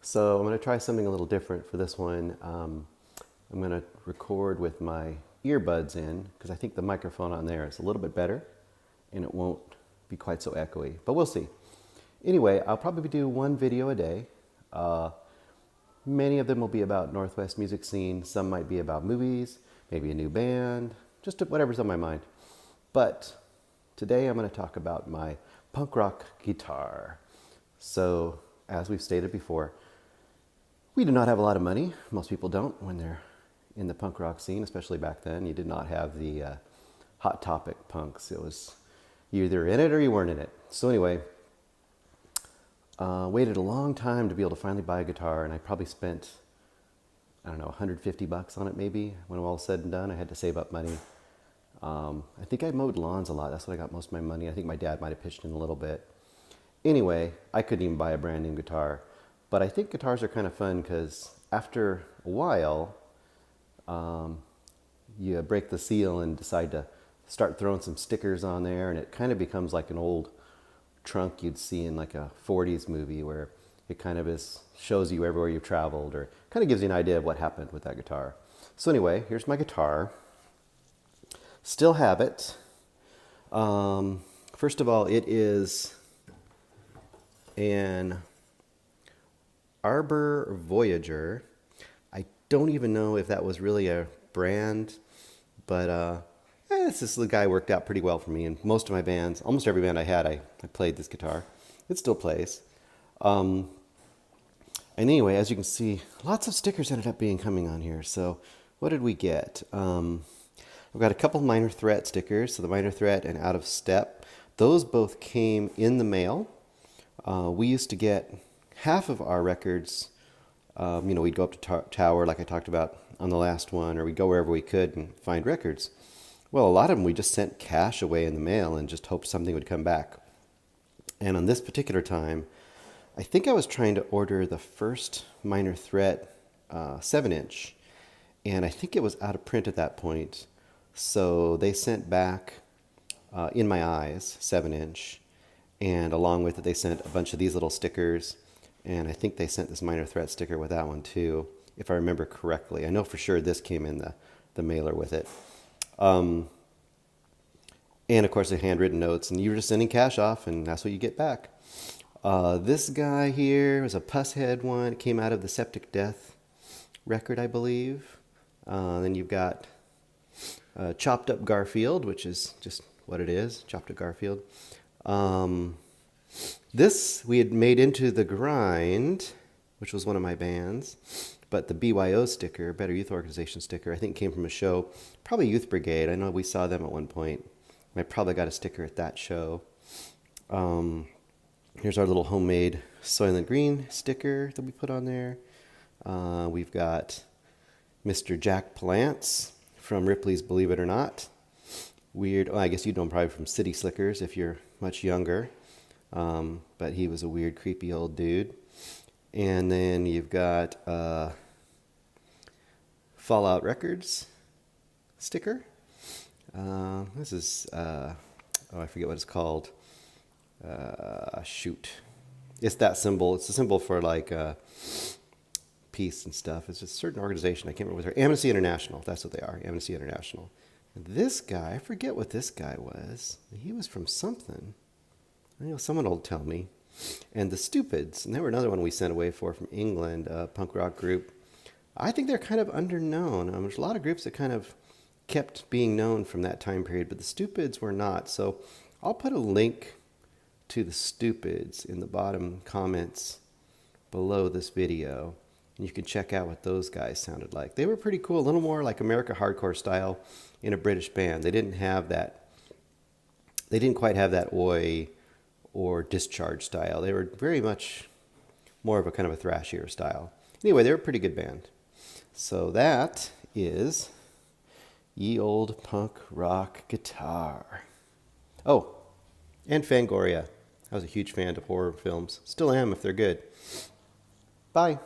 So I'm going to try something a little different for this one. I'm going to record with my earbuds in because I think the microphone on there is a little bit better and it won't be quite so echoey, but we'll see. Anyway, I'll probably do one video a day. Many of them will be about Northwest music scene. Some might be about movies, maybe a new band, just whatever's on my mind. But today I'm going to talk about my punk rock guitar. So, as we've stated before, we do not have a lot of money. Most people don't when they're in the punk rock scene, especially back then. You did not have the Hot Topic punks. It was you either in it or you weren't in it. So anyway, waited a long time to be able to finally buy a guitar, and I probably spent, I don't know, $150 on it maybe. When all was said and done, I had to save up money. I think I mowed lawns a lot. That's what I got most of my money. I think my dad might have pitched in a little bit. Anyway, I couldn't even buy a brand new guitar. But I think guitars are kind of fun because after a while, you break the seal and decide to start throwing some stickers on there, and it kind of becomes like an old trunk you'd see in like a 40s movie where it kind of shows you everywhere you've traveled, or kind of gives you an idea of what happened with that guitar. So anyway, here's my guitar. Still have it. First of all, it is an Arbor Voyager. I don't even know if that was really a brand, but this guy worked out pretty well for me. And most of my bands, almost every band I had, I played this guitar. It still plays. And anyway, as you can see, lots of stickers ended up coming on here. So what did we get? We've got a couple Minor Threat stickers. So the Minor Threat and Out of Step. Those both came in the mail. We used to get half of our records, we'd go up to Tower like I talked about on the last one, or we'd go wherever we could and find records. Well, a lot of them we just sent cash away in the mail and just hoped something would come back. And on this particular time, I think I was trying to order the first Minor Threat 7-inch, and I think it was out of print at that point. So they sent back In My Eyes 7-inch, and along with it they sent a bunch of these little stickers, and I think they sent this Minor Threat sticker with that one too, if I remember correctly. I know for sure this came in the mailer with it. And of course the handwritten notes, and you're just sending cash off, and that's what you get back. This guy here was a Pusshead one. It came out of the Septic Death record, I believe. Then you've got Chopped Up Garfield, which is just what it is, Chopped Up Garfield. This we had made into The Grind, which was one of my bands, but the BYO sticker, Better Youth Organization sticker, I think came from a show, probably Youth Brigade. I know we saw them at one point. I probably got a sticker at that show. Here's our little homemade Soylent Green sticker that we put on there. We've got Mr. Jack Palance from Ripley's Believe It or Not. Weird, I guess you'd know him probably from City Slickers if you're much younger. But he was a weird, creepy old dude. And then you've got Fallout Records sticker. This is, I forget what it's called. Shoot. It's that symbol. It's a symbol for like peace and stuff. It's just a certain organization. I can't remember what they're. Amnesty International. That's what they are. Amnesty International. And this guy, I forget what this guy was. He was from something. I know someone will tell me. And the Stupids, and they were another one we sent away from England, a punk rock group. I think they're kind of underknown. There's a lot of groups that kind of kept being known from that time period, but the Stupids were not. So I'll put a link to the Stupids in the bottom comments below this video, and you can check out what those guys sounded like. They were pretty cool, a little more like America hardcore style in a British band. They didn't quite have that oi or Discharge style. They were very much more of a kind of a thrashier style. Anyway, they were a pretty good band. So that is Ye Old Punk Rock Guitar. Oh, and Fangoria. I was a huge fan of horror films. Still am if they're good. Bye.